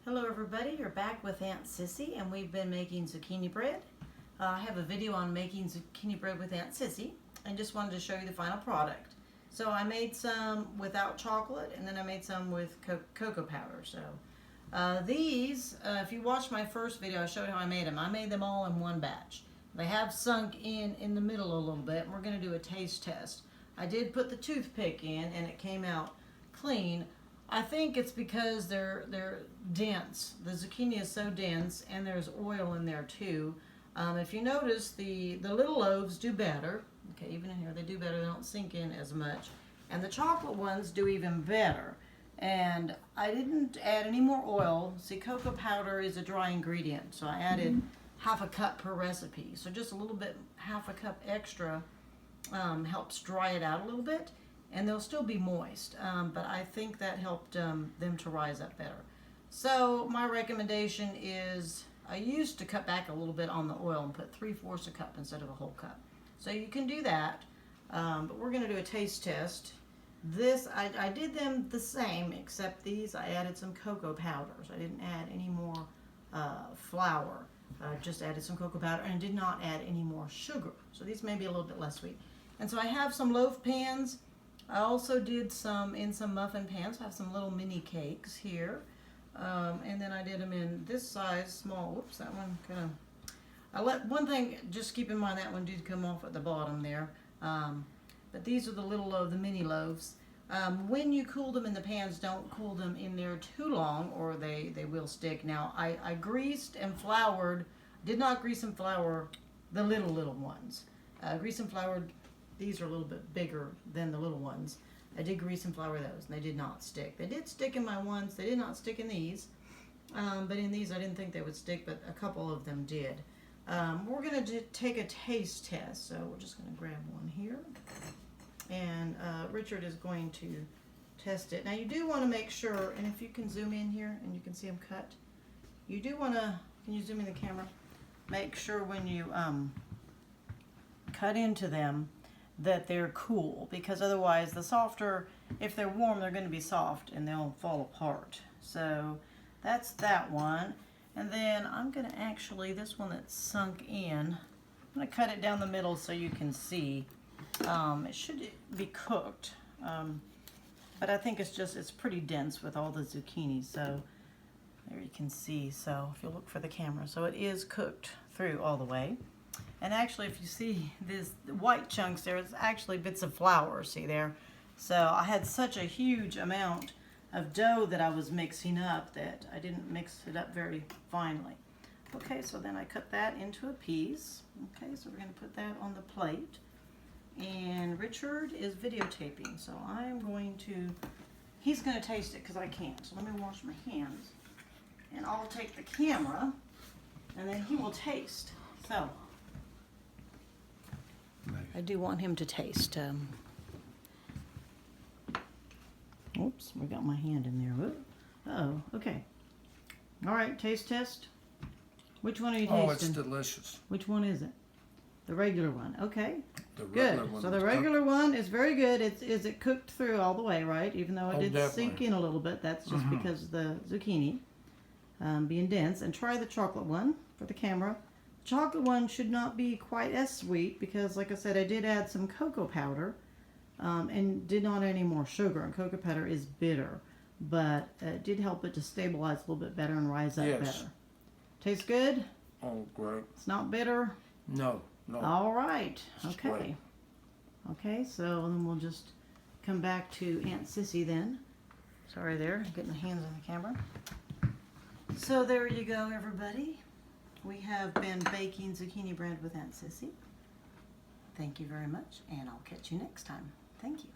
Hello everybody, you're back with Aunt Sissy and we've been making zucchini bread. I have a video on making zucchini bread with Aunt Sissy and just wanted to show you the final product. So I made some without chocolate and then I made some with cocoa powder. So these, if you watched my first video, I showed how I made them. I made them all in one batch. They have sunk in the middle a little bit and we're going to do a taste test. I did put the toothpick in and it came out clean. I think it's because they're dense. The zucchini is so dense and there's oil in there too. If you notice, the little loaves do better. Okay, even in here they do better. They don't sink in as much. And the chocolate ones do even better. And I didn't add any more oil. See, cocoa powder is a dry ingredient, so I added half a cup per recipe. So just a little bit, half a cup extra helps dry it out a little bit. And they'll still be moist, but I think that helped them to rise up better. So my recommendation is, I used to cut back a little bit on the oil and put 3/4 a cup instead of a whole cup. So you can do that, but we're going to do a taste test. This, I did them the same, except these I added some cocoa powders. I didn't add any more flour. Just added some cocoa powder and did not add any more sugar. So these may be a little bit less sweet. And so I have some loaf pans. I also did some in some muffin pans. I have some little mini cakes here. And then I did them in this size, small. Whoops, that one kind of... one thing, just keep in mind that one did come off at the bottom there. But these are the the mini loaves. When you cool them in the pans, don't cool them in there too long or they will stick. Now, I greased and floured, did not grease and flour the little ones. Grease and floured. These are a little bit bigger than the little ones. I did grease and flour those, and they did not stick. They did stick in my ones. They did not stick in these. But in these, I didn't think they would stick, but a couple of them did. We're going to take a taste test, so we're just going to grab one here. And Richard is going to test it. Now, you do want to make sure, and if you can zoom in here and you can see them cut, you do want to, can you zoom in the camera? Make sure when you cut into them, that they're cool, because otherwise the softer, if they're warm, they're going to be soft and they'll fall apart. So that's that one. And then I'm going to actually, this one that's sunk in, I'm going to cut it down the middle so you can see. It should be cooked, but I think it's pretty dense with all the zucchini, so there you can see. So if you look for the camera, so it is cooked through all the way. And actually, if you see this white chunks there, it's actually bits of flour, see there? So I had such a huge amount of dough that I was mixing up that I didn't mix it up very finely. Okay, so then I cut that into a piece. Okay, so we're going to put that on the plate. And Richard is videotaping, so I'm going to, he's going to taste it because I can't. So let me wash my hands. And I'll take the camera, and then he will taste. So I do want him to taste. Oops, we got my hand in there. Uh-oh, okay. All right, taste test. Which one are you tasting? Oh, it's delicious. Which one is it? The regular one. Okay, The good. regular one So the is regular one is very good. Is it cooked through all the way, right? Even though it Oh, did definitely. sink in a little bit. That's just because of the zucchini being dense. And try the chocolate one for the camera. Chocolate one should not be quite as sweet because, like I said, I did add some cocoa powder and did not add any more sugar. And cocoa powder is bitter, but it did help it to stabilize a little bit better and rise up better. Tastes good? Oh, great. It's not bitter? No, no. All right. It's Okay. great. Okay, so then we'll just come back to Aunt Sissy then. Sorry there, getting the hands on the camera. So there you go, everybody. We have been baking zucchini bread with Aunt Sissy. Thank you very much, and I'll catch you next time. Thank you.